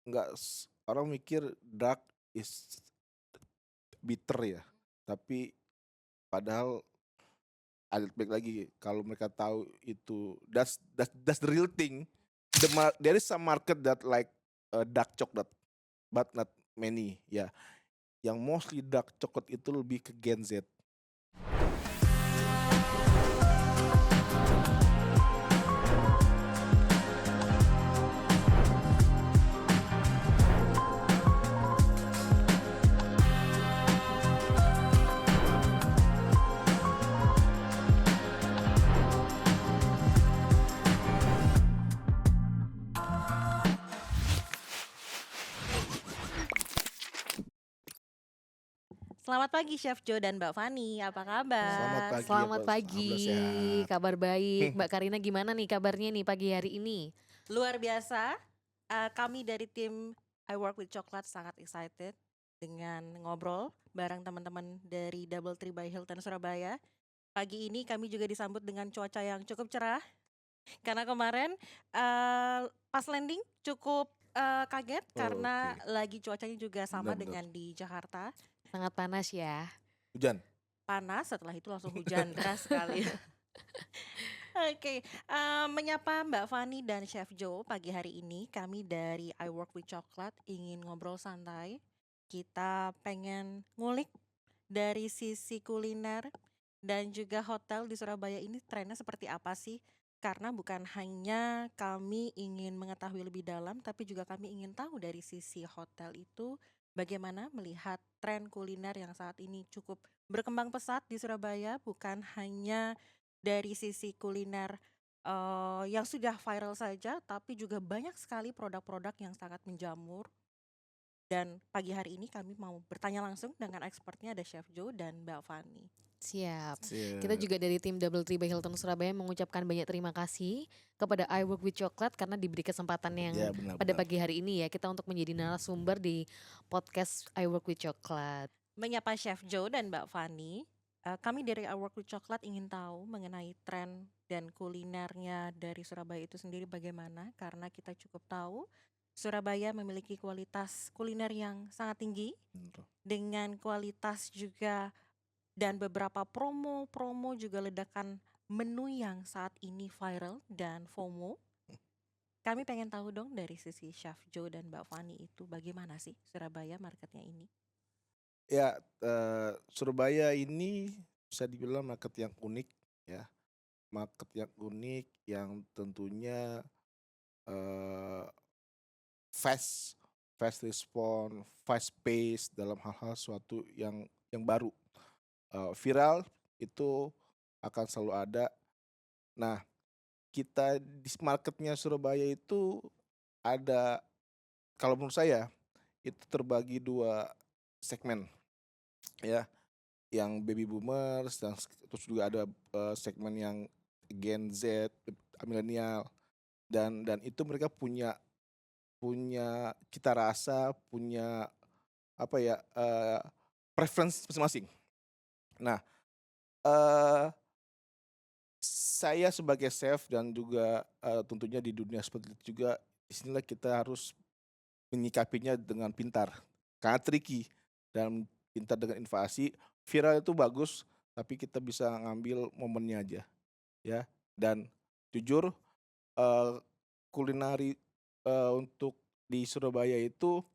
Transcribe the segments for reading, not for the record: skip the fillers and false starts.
nggak orang mikir dark is bitter ya, tapi padahal ada baik lagi kalau mereka tahu itu that's the real thing. There is some market that like dark chocolate, but not many ya. Yang mostly dark chocolate itu lebih ke Gen Z. Selamat pagi Chef Jo dan Mbak Fani, apa Selamat kabar? pagi ya Selamat bos, alhamdulillah pagi, sehat. kabar baik. Mbak Karina gimana nih kabarnya nih pagi hari ini? Luar biasa, kami dari tim I Work with Chocolate sangat excited dengan ngobrol bareng teman-teman dari Double Tree by Hilton Surabaya. Pagi ini kami juga disambut dengan cuaca yang cukup cerah, karena kemarin pas landing cukup kaget Oh, karena oke, lagi cuacanya juga sama benar-benar. dengan di Jakarta. Sangat panas ya. Hujan. Panas, setelah itu langsung hujan deras sekali. Oke, menyapa Mbak Fani dan Chef Joe pagi hari ini. Kami dari I Work with Chocolate ingin ngobrol santai. Kita pengen ngulik dari sisi kuliner dan juga hotel di Surabaya ini trennya seperti apa sih? Karena bukan hanya kami ingin mengetahui lebih dalam, tapi juga kami ingin tahu dari sisi hotel itu bagaimana melihat tren kuliner yang saat ini cukup berkembang pesat di Surabaya, bukan hanya dari sisi kuliner yang sudah viral saja, tapi juga banyak sekali produk-produk yang sangat menjamur. Dan pagi hari ini kami mau bertanya langsung dengan expertnya, ada Chef Joe dan Mbak Fani. Siap. Kita Siap. juga dari tim Double Tree by Hilton Surabaya mengucapkan banyak terima kasih kepada I Work with Chocolate karena diberi kesempatan yang Ya pada benar-benar. pagi hari ini ya kita untuk menjadi narasumber di podcast I Work with Chocolate. Menyapa Chef Joe dan Mbak Fani, kami dari I Work with Chocolate ingin tahu mengenai tren dan kulinernya dari Surabaya itu sendiri bagaimana, karena kita cukup tahu Surabaya memiliki kualitas kuliner yang sangat tinggi, Benar. dengan kualitas juga dan beberapa promo-promo juga ledakan menu yang saat ini viral dan FOMO. Kami pengen tahu dong dari sisi Chef Joe dan Mbak Fani itu bagaimana sih Surabaya marketnya ini? Ya, Surabaya ini bisa dibilang market yang unik ya, market yang unik yang tentunya eh, fast fast respon, fast pace dalam hal-hal suatu yang baru. Viral itu akan selalu ada. Nah, kita di marketnya Surabaya itu ada, kalau menurut saya itu terbagi 2 segmen ya, yang baby boomers dan terus juga ada segmen yang Gen Z, milenial, dan itu mereka punya punya cita rasa, punya apa ya, preference masing-masing. Nah, eee, saya sebagai chef dan juga tentunya di dunia seperti itu juga, di sinilah kita harus menyikapinya dengan pintar, karena tricky dan pintar dengan inovasi. Viral itu bagus, tapi kita bisa ngambil momennya aja ya. Dan jujur, eee, kulinari, untuk di Surabaya itu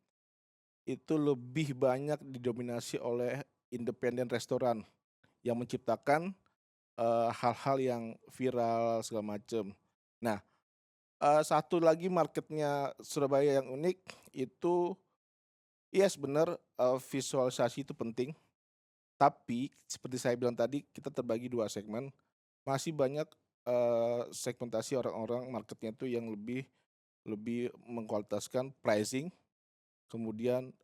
lebih banyak didominasi oleh independen restoran yang menciptakan hal-hal yang viral segala macem. Nah, satu lagi marketnya Surabaya yang unik itu, yes bener, visualisasi itu penting, tapi seperti saya bilang tadi kita terbagi 2 segmen, masih banyak segmentasi orang-orang marketnya itu yang lebih lebih mengkualitaskan pricing, kemudian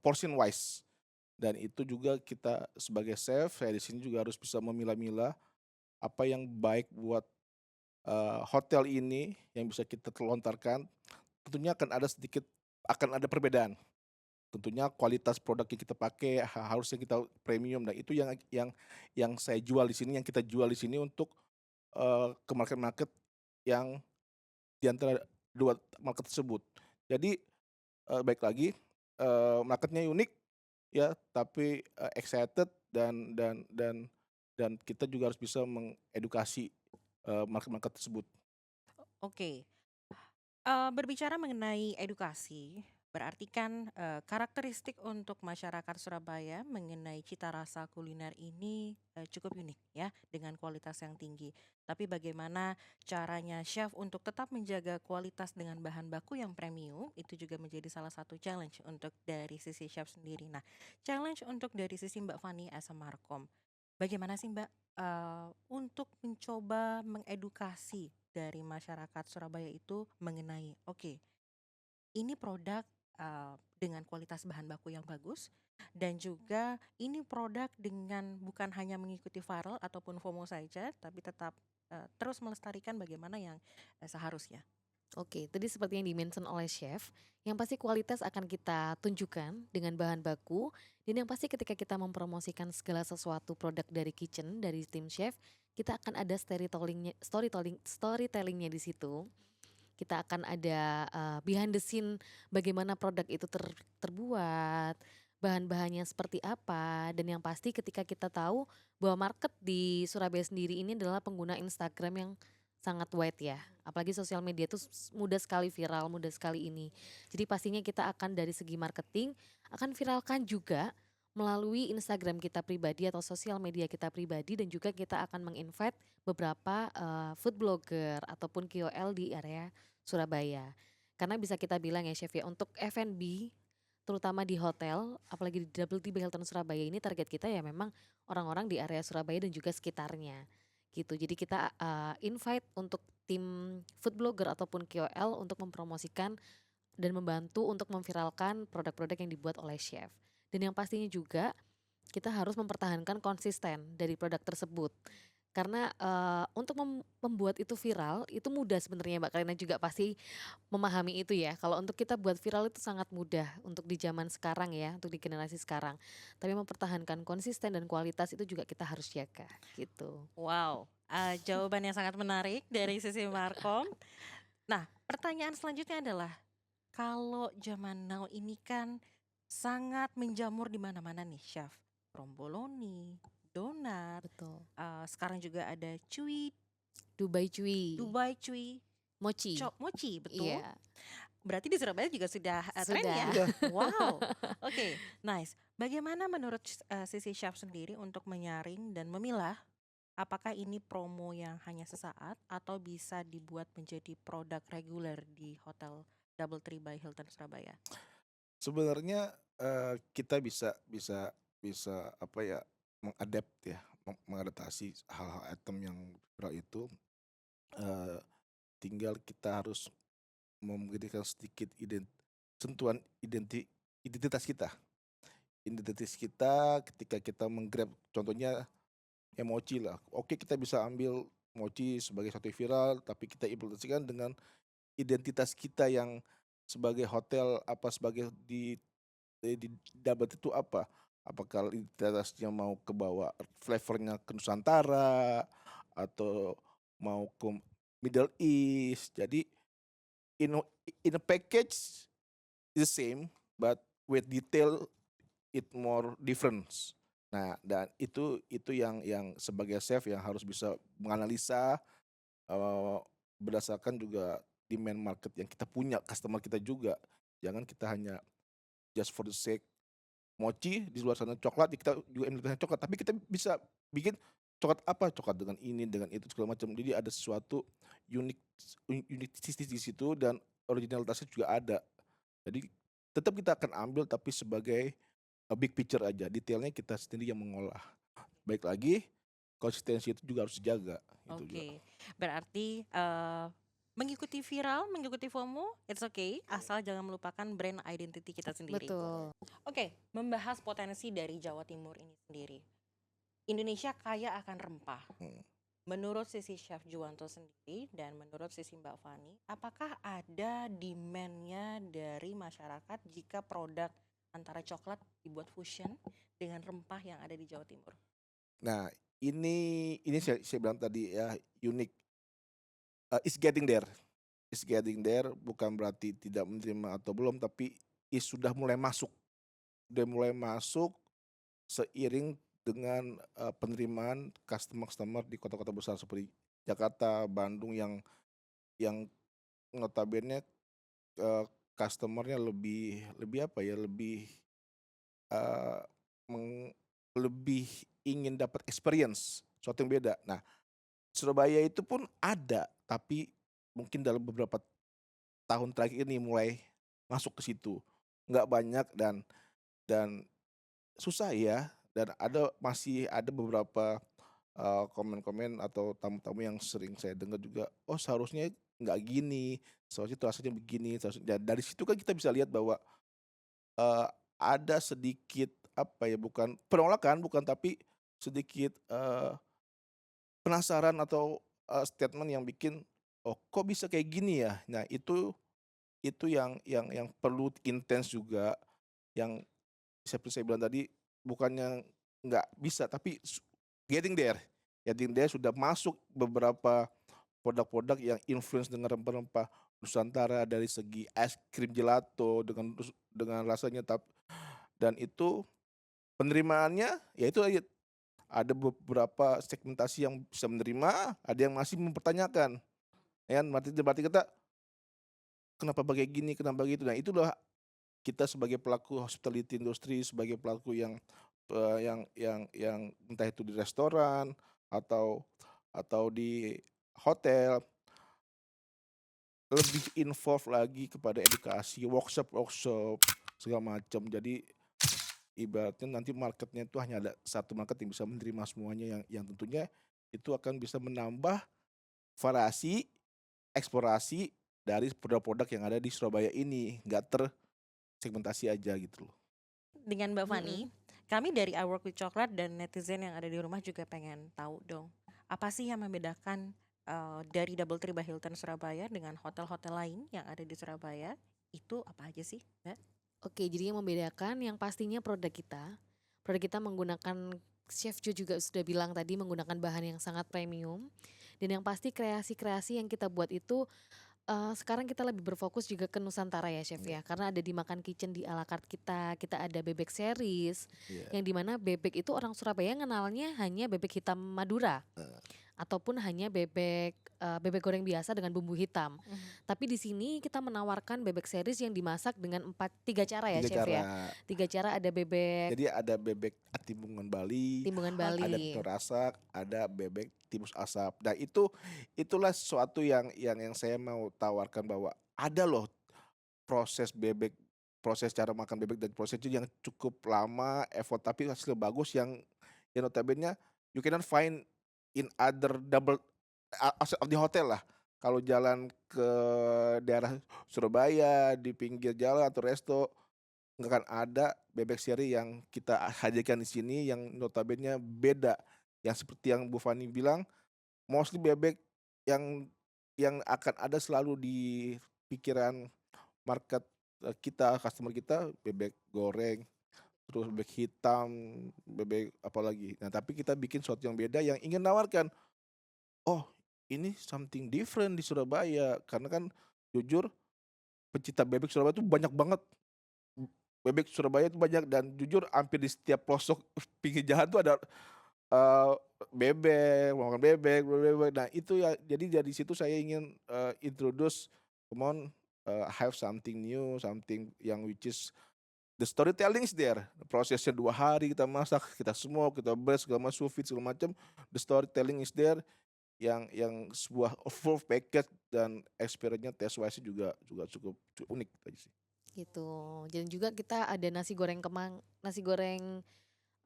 portion wise, dan itu juga kita sebagai chef, saya di sini juga harus bisa memilah-milah apa yang baik buat hotel ini yang bisa kita lontarkan. Tentunya akan ada perbedaan. Tentunya kualitas produk yang kita pakai harusnya kita premium, dan itu yang saya jual di sini, yang kita jual di sini untuk ke market-market yang di antara 2 market tersebut. Jadi baik lagi, market-nya unik ya, tapi, excited dan kita juga harus bisa mengedukasi, market-market tersebut. Oke. Berbicara mengenai edukasi, berarti kan, karakteristik untuk masyarakat Surabaya mengenai cita rasa kuliner ini, cukup unik ya, dengan kualitas yang tinggi. Tapi bagaimana caranya chef untuk tetap menjaga kualitas dengan bahan baku yang premium, itu juga menjadi salah satu challenge untuk dari sisi chef sendiri. Nah, challenge untuk dari sisi Mbak Fani as a Markom, bagaimana sih Mbak, untuk mencoba mengedukasi dari masyarakat Surabaya itu mengenai, oke, ini produk, dengan kualitas bahan baku yang bagus dan juga ini produk dengan bukan hanya mengikuti viral ataupun FOMO saja, tapi tetap, terus melestarikan bagaimana yang, seharusnya. Oke, tadi seperti yang di-mention oleh chef, yang pasti kualitas akan kita tunjukkan dengan bahan baku, dan yang pasti ketika kita mempromosikan segala sesuatu produk dari kitchen, dari tim chef, kita akan ada storytellingnya di situ. Kita akan ada, behind the scene bagaimana produk itu terbuat, bahan-bahannya seperti apa, dan yang pasti ketika kita tahu bahwa market di Surabaya sendiri ini adalah pengguna Instagram yang sangat wide ya, apalagi sosial media itu mudah sekali viral, mudah sekali ini. Jadi pastinya kita akan dari segi marketing, akan viralkan juga melalui Instagram kita pribadi atau sosial media kita pribadi dan juga kita akan meng-invite beberapa, food blogger ataupun KOL di area Surabaya. Karena bisa kita bilang ya chef ya, untuk F&B terutama di hotel, apalagi di Double T by Hilton Surabaya ini target kita ya memang orang-orang di area Surabaya dan juga sekitarnya, gitu. Jadi kita, invite untuk tim food blogger ataupun KOL untuk mempromosikan dan membantu untuk memviralkan produk-produk yang dibuat oleh chef. Dan yang pastinya juga kita harus mempertahankan konsisten dari produk tersebut. Karena, untuk membuat itu viral, itu mudah sebenarnya Mbak, Karina juga pasti memahami itu ya. Kalau untuk kita buat viral itu sangat mudah untuk di zaman sekarang ya, untuk di generasi sekarang. Tapi mempertahankan konsisten dan kualitas itu juga kita harus jaga, gitu. Wow, jawaban yang sangat menarik dari sisi Markom. Nah, pertanyaan selanjutnya adalah, kalau zaman now ini kan sangat menjamur di mana-mana nih chef, romboloni, donat, Betul. sekarang juga ada cuy, Dubai Cuy, Dubai cuy, mochi, mochi, betul. iya, Berarti di Surabaya juga sudah, tren ya? sudah. Sudah. Wow, oke, nice. Bagaimana menurut sisi chef sendiri untuk menyaring dan memilah apakah ini promo yang hanya sesaat atau bisa dibuat menjadi produk reguler di hotel Double Tree by Hilton Surabaya? Sebenarnya, kita bisa bisa bisa apa ya, ya, mengadaptasi hal-hal item yang viral itu, eee, tinggal kita harus memberikan sedikit sentuhan identitas kita. Identitas kita ketika kita meng-grab contohnya ya mochi lah, oke kita bisa ambil mochi sebagai satu viral, tapi kita implementasikan dengan identitas kita yang sebagai hotel, apa, sebagai di Dabat itu apa? Apakah identitasnya mau kebawa flavor-nya ke Nusantara atau mau ke Middle East. Jadi in a in a package the same, but with detail it more difference. Nah, dan itu yang sebagai chef yang harus bisa menganalisa, eee, berdasarkan juga demand market yang kita punya, customer kita juga. Jangan kita hanya just for the sake mochi, di luar sana coklat, ya kita juga implementasikan coklat, tapi kita bisa bikin coklat apa, coklat dengan ini, dengan itu, segala macam. Jadi ada sesuatu unik unikness di situ dan originalitasnya juga ada. Jadi tetap kita akan ambil tapi sebagai, big picture aja, detailnya kita sendiri yang mengolah. Baik lagi, konsistensi itu juga harus dijaga, itu juga. Oke, berarti, mengikuti viral, mengikuti FOMO, it's okay, asal jangan melupakan brand identity kita sendiri. Betul. Oke, membahas potensi dari Jawa Timur ini sendiri. Indonesia kaya akan rempah. Mhm. Menurut sisi Chef Juwanto sendiri dan menurut sisi Mbak Fani, apakah ada demand-nya dari masyarakat jika produk antara coklat dibuat fusion dengan rempah yang ada di Jawa Timur? Nah, ini saya bilang tadi ya, unik, it's getting there bukan berarti tidak menerima atau belum, tapi sudah mulai masuk, seiring dengan penerimaan customer-customer di kota-kota besar seperti Jakarta, Bandung yang notabene customer-nya lebih lebih apa ya, eee, meng lebih ingin dapat experience, sesuatu yang beda. Nah, Surabaya itu pun ada, tapi mungkin dalam beberapa tahun terakhir ini mulai masuk ke situ. Nggak banyak dan susah ya, dan masih ada beberapa komen-komen atau tamu-tamu yang sering saya dengar juga, "Oh seharusnya nggak gini, seharusnya itu rasanya begini, dan dari situ kan kita bisa lihat bahwa ada sedikit apa ya, bukan penolakan, bukan, tapi sedikit penasaran atau statement yang bikin, "Oh kok bisa kayak gini ya?" Nah itu yang perlu intens juga, yang seperti saya bilang tadi, bukannya nggak bisa, tapi getting there, sudah masuk beberapa produk-produk yang influence dengan rempah-rempah Nusantara, dari segi es krim gelato dengan rasanya, dan itu penerimaannya ya itu tadi, ada beberapa segmentasi yang bisa menerima, ada yang masih mempertanyakan, ya kan. Berarti kita, "Kenapa kayak gini, kenapa gitu?" Nah itulah kita sebagai pelaku hospitality industry, sebagai pelaku yang entah itu di restoran atau di hotel, lebih involve lagi kepada edukasi, workshop-workshop segala macam. Jadi ibaratnya nanti marketnya itu hanya ada satu market yang bisa menerima semuanya, yang tentunya itu akan bisa menambah variasi, eksplorasi dari produk-produk yang ada di Surabaya ini, nggak tersegmentasi aja gitu loh. Dengan Mbak Fani, Mm-mm. kami dari I Work with Chocolate dan netizen yang ada di rumah juga pengen tahu dong, apa sih yang membedakan dari Double Tree by Hilton Surabaya dengan hotel-hotel lain yang ada di Surabaya? Itu apa aja sih, Mbak? Oke, jadi yang membedakan yang pastinya produk kita menggunakan, Chef Jo juga sudah bilang tadi, menggunakan bahan yang sangat premium. Dan yang pasti kreasi-kreasi yang kita buat itu, sekarang kita lebih berfokus juga ke Nusantara ya Chef Iya, ya. Karena ada di Makan Kitchen di ala carte kita ada bebek series, iya, yang dimana bebek itu orang Surabaya kenalnya hanya bebek hitam Madura. heeh, Ataupun hanya bebek goreng biasa dengan bumbu hitam. Mhm. Tapi di sini kita menawarkan bebek series yang dimasak dengan 3 cara ya 3 Chef ya. cara. 3 cara, ada bebek Jadi ada bebek Atimbungan Bali, timbungan ada Bali. telur asak, ada bebek timus asap. Nah itulah sesuatu yang saya mau tawarkan, bahwa ada loh proses bebek, proses cara makan bebek dan proses itu yang cukup lama, effort, tapi hasilnya bagus, yang notabene you cannot find in other outside of the hotel lah. Kalau jalan ke daerah Surabaya, di pinggir jalan atau resto, nggak akan ada bebek seri yang kita hadirkan di sini, yang notabene beda. Yang seperti yang Bu Fani bilang, mostly bebek yang akan ada selalu di pikiran market, kita, customer kita, bebek goreng, terus bebek hitam, bebek apalagi. Nah, tapi kita bikin sesuatu yang beda, yang ingin nawarkan, "Oh, ini something different di Surabaya." Karena kan jujur, pecinta bebek Surabaya itu banyak banget. Bebek Surabaya itu banyak, dan jujur hampir di setiap pelosok pinggir jalan tuh ada Eee, bebek, mau makan bebek bebek. Nah itu ya, jadi dari situ saya ingin introduce, come on, have something new, something yang which is the storytelling is there. Prosesnya 2 hari kita masak, kita smoke, kita blast, segala macam, sous vide segala macam, the storytelling is there, yang sebuah full package, dan experience-nya taste wise juga juga cukup unik aja sih. Gitu. Dan juga kita ada nasi goreng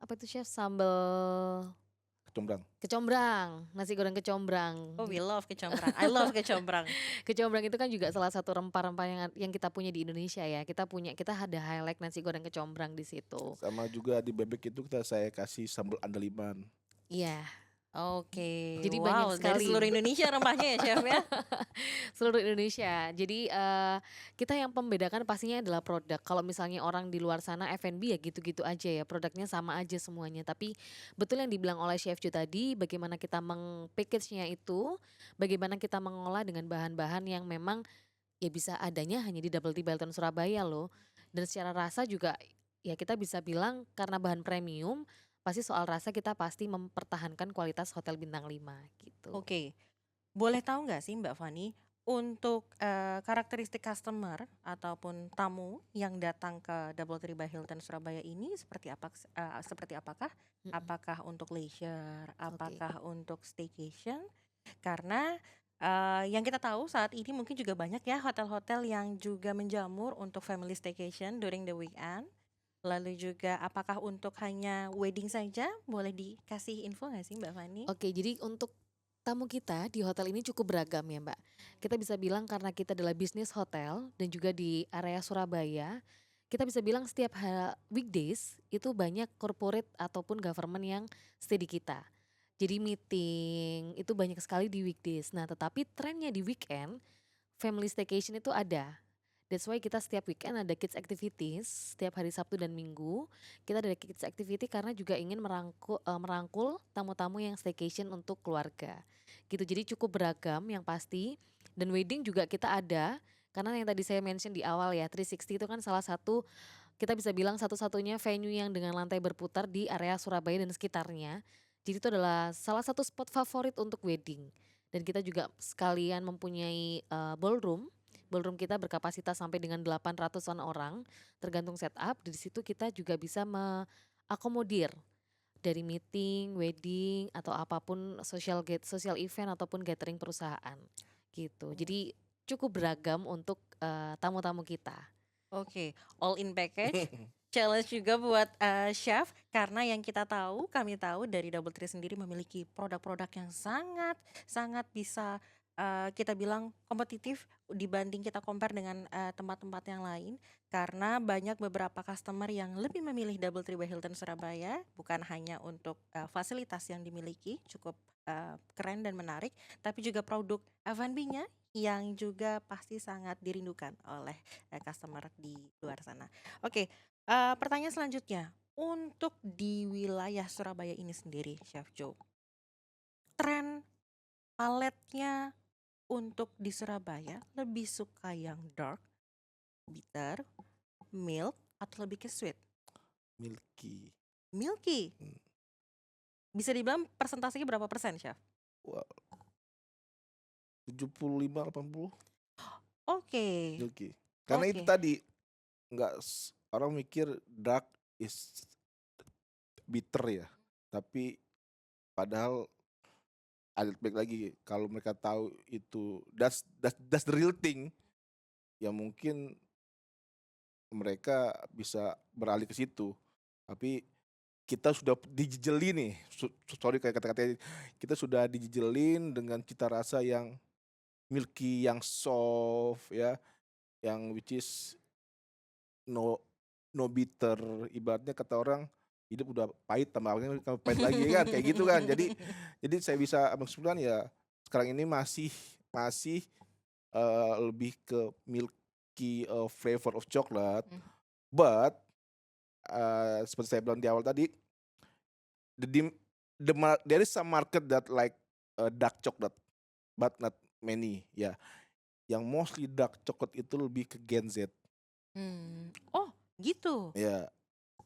apa itu Chef? Sambal Kecombrang. kecombrang, nasi goreng kecombrang. Oh, we love kecombrang. I love kecombrang. Kecombrang itu kan juga salah satu rempah-rempah yang kita punya di Indonesia ya. Kita ada highlight nasi goreng kecombrang di situ. Sama juga di bebek itu saya kasih sambal andaliman. Iya, Oke, jadi banyak wow, dari seluruh sekali. Indonesia rempahnya ya, Chef ya? Seluruh Indonesia. Jadi kita yang membedakan pastinya adalah produk. Kalau misalnya orang di luar sana F&B ya gitu-gitu aja ya, produknya sama aja semuanya. Tapi betul yang dibilang oleh Chef Ju tadi, bagaimana kita meng-package-nya itu, bagaimana kita mengolah dengan bahan-bahan yang memang ya bisa adanya hanya di Double Tea Balton Surabaya loh. Dan secara rasa juga ya kita bisa bilang karena bahan premium, pasti soal rasa kita pasti mempertahankan kualitas hotel bintang 5 gitu. Oke, boleh tahu nggak sih Mbak Fani, untuk karakteristik customer ataupun tamu yang datang ke DoubleTree by Hilton Surabaya ini seperti apakah? Mhm, Apakah untuk leisure, oke. apakah untuk staycation? Karena yang kita tahu saat ini mungkin juga banyak ya hotel-hotel yang juga menjamur untuk family staycation during the weekend. Lalu juga apakah untuk hanya wedding saja? Boleh dikasih info nggak sih Mbak Fani? Oke, jadi untuk tamu kita di hotel ini cukup beragam ya Mbak. Kita bisa bilang karena kita adalah bisnis hotel dan juga di area Surabaya, kita bisa bilang setiap weekdays itu banyak corporate ataupun government yang stay di kita. Jadi meeting itu banyak sekali di weekdays. Nah, tetapi trennya di weekend, family staycation itu ada. That's why kita setiap weekend ada kids activities, setiap hari Sabtu dan Minggu. Kita ada kids activity karena juga ingin merangkul tamu-tamu yang staycation untuk keluarga. Gitu. Jadi cukup beragam yang pasti. Dan wedding juga kita ada. Karena yang tadi saya mention di awal ya, 360 itu kan salah satu, kita bisa bilang satu-satunya venue yang dengan lantai berputar di area Surabaya dan sekitarnya. Jadi itu adalah salah satu spot favorit untuk wedding. Dan kita juga sekalian mempunyai ballroom. Ballroom kita berkapasitas sampai dengan 800-an orang, tergantung setup. Di situ kita juga bisa mengakomodir dari meeting, wedding, atau apapun social event ataupun gathering perusahaan gitu. Jadi cukup beragam untuk tamu-tamu kita. Oke, all in package. Challenge juga buat chef karena yang kita tahu, kami tahu dari DoubleTree sendiri memiliki produk-produk yang sangat sangat bisa kita bilang kompetitif dibanding kita compare dengan tempat-tempat yang lain karena banyak beberapa customer yang lebih memilih DoubleTree by Hilton Surabaya bukan hanya untuk fasilitas yang dimiliki cukup keren dan menarik, tapi juga produk F&B-nya yang juga pasti sangat dirindukan oleh customer di luar sana. Oke, pertanyaan selanjutnya, untuk di wilayah Surabaya ini sendiri, Chef Joe, tren paletnya untuk di Surabaya lebih suka yang dark, bitter, milk, atau lebih ke sweet? Milky. Milky, Hmm. bisa dibilang persentasenya berapa persen, Chef? Wah, 75-80 Oke, milky. Karena itu oke. tadi orang mikir dark is bitter ya. Tapi padahal ada baik lagi kalau mereka tahu itu that's the real thing, ya mungkin mereka bisa beralih ke situ. Tapi kita sudah dijejelin nih, sorry kayak kata-katanya, kita sudah dijejelin dengan cita rasa yang milky, yang soft ya, yang which is no no bitter, ibaratnya kata orang hidup udah pahit tambah pahit lagi kan, kayak gitu kan. Jadi saya bisa menyimpulkan ya sekarang ini masih masih, lebih ke milky, flavor of chocolate, Hmm. but, seperti saya bilang di awal tadi, the dim the mar there is some market that like, dark chocolate, but not many, ya. Yang mostly dark chocolate itu lebih ke Gen Z, Oh, gitu. ya.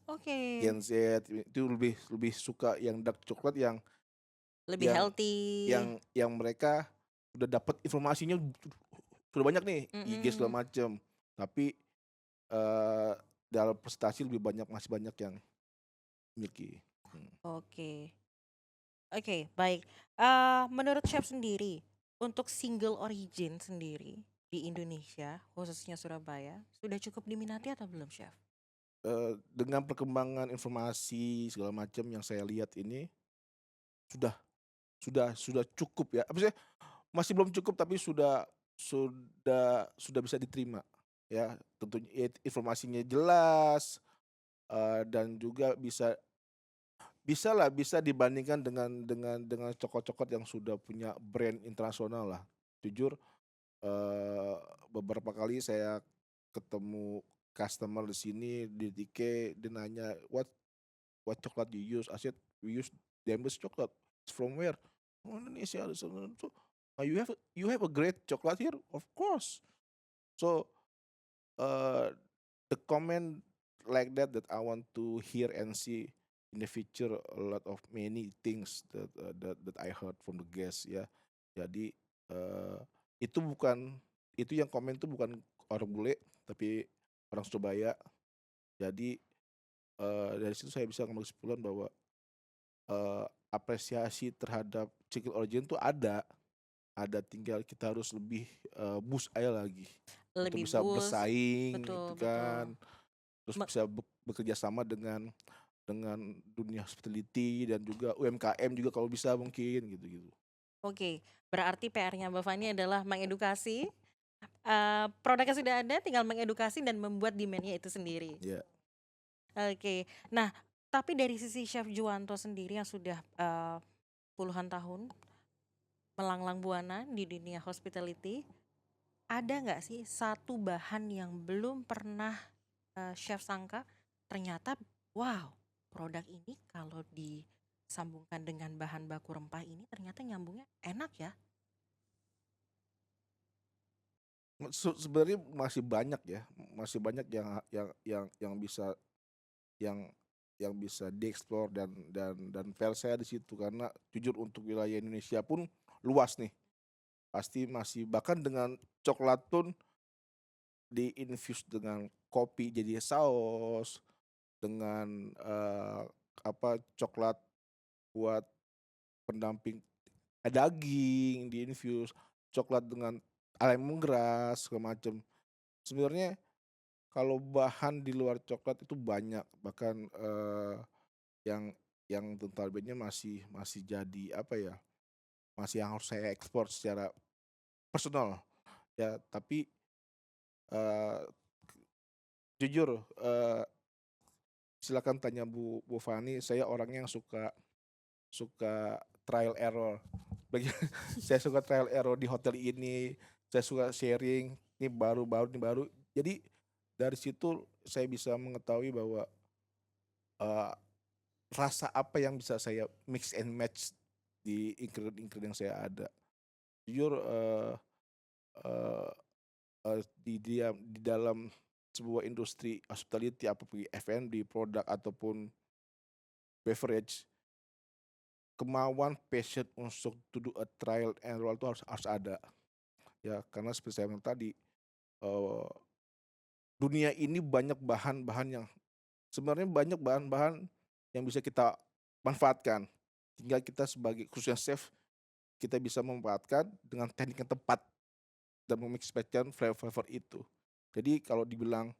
Oke, Gen Z itu lebih lebih suka yang dark chocolate yang lebih yang healthy. yang mereka udah dapat informasinya sudah banyak nih, IG Mm-mm. segala macem, tapi, dalam prestasi lebih banyak masih banyak yang milky. Oke. Oke, baik. Menurut Chef sendiri, untuk single origin sendiri di Indonesia, khususnya Surabaya, sudah cukup diminati atau belum, Chef? Dengan perkembangan informasi segala macam yang saya lihat ini, sudah sudah cukup ya, maksudnya masih belum cukup tapi sudah bisa diterima ya, tentunya informasinya jelas, dan juga bisa dibandingkan dengan coklat-coklat yang sudah punya brand internasional lah. Jujur, eee, beberapa kali saya ketemu customer di sini di TK, dia nanya, "What chocolate you use?" I said, "We use Demes chocolate." "It's from where?" "Oh, Indonesia." So, you have a great chocolate here?" "Of course." So, eee the comment like that I want to hear and see in the future a lot of many things that I heard from the guests ya. Jadi uh, itu bukan itu yang komen tuh bukan orang bule tapi orang Surabaya. Jadi dari situ saya bisa ngambil kesimpulan bahwa apresiasi terhadap Chicken Origin tuh ada tinggal kita harus lebih boost aja lagi untuk Lebih bisa boost, bersaing gitu betul kan, betul. terus Me- bisa bekerja sama dengan dunia hospitality dan juga UMKM juga kalau bisa mungkin gitu-gitu. Oke, berarti PR-nya Mbak Fani adalah mengedukasi. Produknya sudah ada, tinggal mengedukasi dan membuat demand-nya itu sendiri. Ya, Oke, nah tapi dari sisi Chef Juwanto sendiri yang sudah puluhan tahun melanglang buana di dunia hospitality, ada nggak sih satu bahan yang belum pernah chef sangka ternyata wow, produk ini kalau disambungkan dengan bahan baku rempah ini ternyata nyambungnya enak ya? sebenarnya masih banyak ya, masih banyak yang bisa yang yang bisa dieksplor dan fair saya di situ karena jujur untuk wilayah Indonesia pun luas nih. Pasti masih bahkan dengan coklat pun di-infuse dengan kopi jadi saus, dengan coklat buat pendamping daging di-infuse, coklat dengan lemongrass segala macem. Sebenarnya kalau bahan di luar coklat itu banyak, bahkan yang yang notabene masih masih jadi masih yang harus saya ekspor secara personal ya. Tapi eee, jujur silakan tanya Bu Fani, saya orangnya yang suka suka trial error. Bagi saya suka trial error di hotel ini, saya suka sharing, ini baru ini baru. Jadi dari situ saya bisa mengetahui bahwa eee, rasa apa yang bisa saya mix and match di ingredient-ingredient yang saya ada. Jujur eee di dalam sebuah industri hospitality apapun F&B, produk ataupun beverage, kemauan, passion untuk to do a trial and error itu harus ada. Ya, karena seperti saya bilang tadi, eee, dunia ini banyak bahan-bahan yang sebenarnya banyak bahan-bahan yang bisa kita manfaatkan. Tinggal kita sebagai khususnya chef, kita bisa memanfaatkan dengan teknik yang tepat dan memexpresskan flavor-flavor itu. Jadi kalau dibilang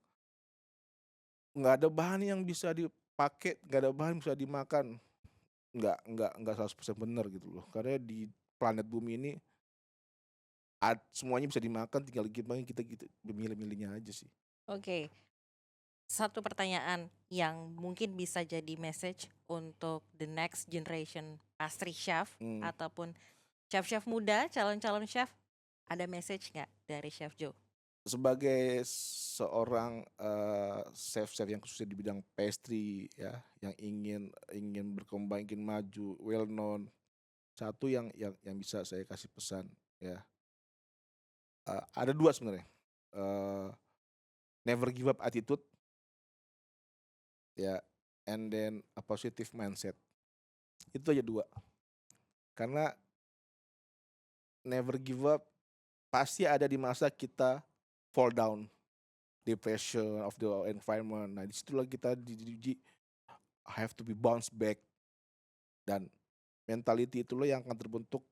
nggak ada bahan yang bisa dipakai, nggak ada bahan yang bisa dimakan, nggak 100% benar gitu loh. Karena di planet bumi ini semuanya bisa dimakan, tinggal gimana kita gitu milih-milihnya aja sih. Oke, satu pertanyaan yang mungkin bisa jadi message untuk the next generation pastry chef Mmm, ataupun chef-chef muda, calon-calon chef, ada message nggak dari Chef Joe? sebagai seorang, chef-chef yang khususnya di bidang pastry ya, yang ingin ingin berkembang, ingin maju, well known, satu yang bisa saya kasih pesan ya, ada 2 sebenarnya, eee, never give up attitude ya, and then a positive mindset. Itu aja 2. Karena never give up pasti ada di masa kita fall down, depression of the environment. Nah, disitulah kita diuji have to be bounce back dan mentality itulah yang akan terbentuk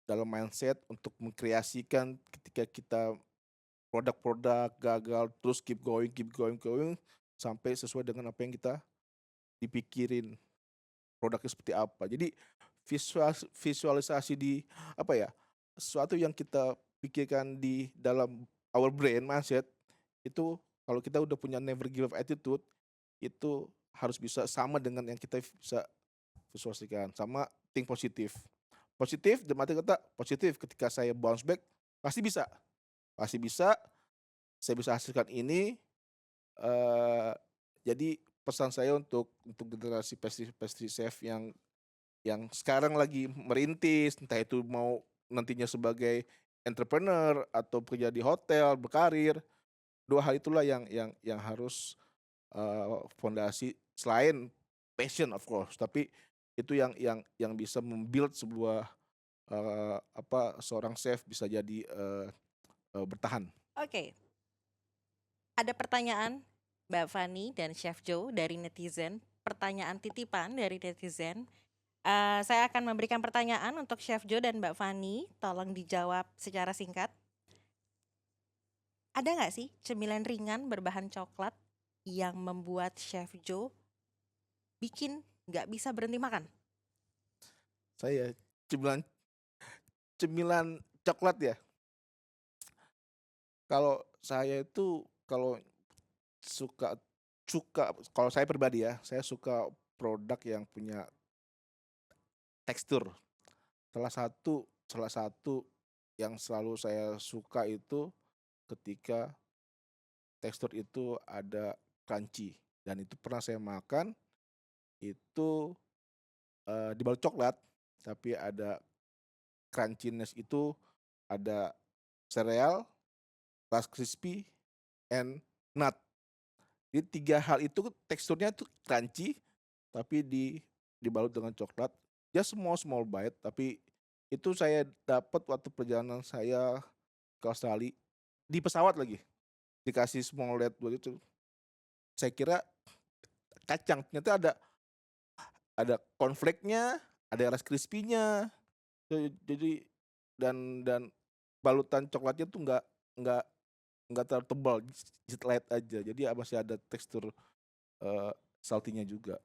dalam mindset untuk mengkreasikan ketika kita produk-produk gagal terus keep going sampai sesuai dengan apa yang kita dipikirin produknya seperti apa. Jadi visualisasi di apa ya, sesuatu yang kita pikirkan di dalam our brain mindset itu kalau kita udah punya never give up attitude, itu harus bisa sama dengan yang kita bisa visualisasikan, sama think positif. Positif dalam arti kata positif ketika saya bounce back pasti bisa, saya bisa hasilkan ini, eee, jadi pesan saya untuk generasi pastry chef yang sekarang lagi merintis, entah itu mau nantinya sebagai entrepreneur atau kerja di hotel, berkarir, 2 hal itulah yang harus, fondasi selain passion of course, tapi itu yang bisa mem-build sebuah, seorang chef bisa jadi, bertahan. Oke, ada pertanyaan Mbak Fani dan Chef Joe dari netizen, pertanyaan titipan dari netizen. Saya akan memberikan pertanyaan untuk Chef Joe dan Mbak Fani, tolong dijawab secara singkat. Ada nggak sih cemilan ringan berbahan coklat yang membuat Chef Joe bikin nggak bisa berhenti makan? Saya cemilan cemilan coklat ya, kalau saya itu kalau suka suka kalau saya pribadi ya, saya suka produk yang punya tekstur. Salah satu yang selalu saya suka itu ketika tekstur itu ada crunchy dan itu pernah saya makan itu, dibalut coklat tapi ada crunchiness itu, ada sereal, Rice Crispy, and nut. Jadi 3 hal itu teksturnya tuh crunchy tapi dibalut dengan coklat. Just small bite tapi itu saya dapat waktu perjalanan saya ke Australia, di pesawat lagi, dikasih small red buat itu. Saya kira kacang, ternyata ada cornflake-nya, ada Rice Crispy-nya, jadi dan balutan coklatnya tuh nggak nggak terlalu tebal, just light aja. Jadi masih ada tekstur, salty-nya juga.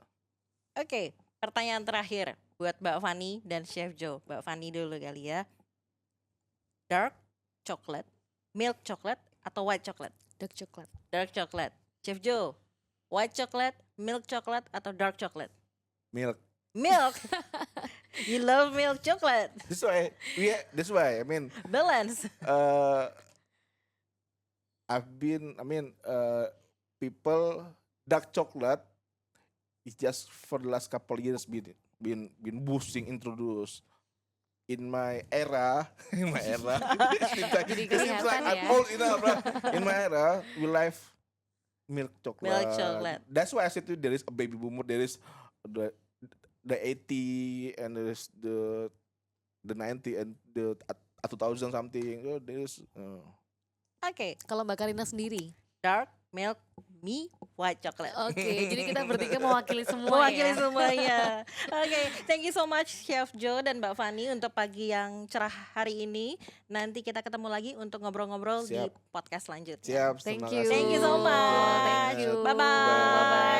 Oke, pertanyaan terakhir buat Mbak Fani dan Chef Joe. Mbak Fani dulu kali ya. Dark chocolate, milk chocolate, atau white chocolate? Dark coklat. Dark chocolate. Chef Joe, white chocolate, milk chocolate, atau dark chocolate? Milk. Milk. You love milk chocolate. That's why I mean, Balance. people dark chocolate is just for the last couple years been boosting introduced. In my era, it seems like, Jadi it seems like kelihatan I'm ya. old enough, right? In my era, we like milk chocolate. Milk chocolate. That's why I said to you, there is a baby boomer, there is the 80 and there is the 90 and the 2000 something. Oh, there is. Oke, Kalau Mbak Karina sendiri? dark, milk, me, white chocolate. Oke, jadi kita bertiga mewakili semua Mewakili ya. semuanya. Oke, thank you so much Chef Joe dan Mbak Fani untuk pagi yang cerah hari ini. Nanti kita ketemu lagi untuk ngobrol-ngobrol di Siap. podcast selanjutnya. Siap. Thank terima you. kasih. Thank you so much. Thank you. Bye-bye. Bye-bye.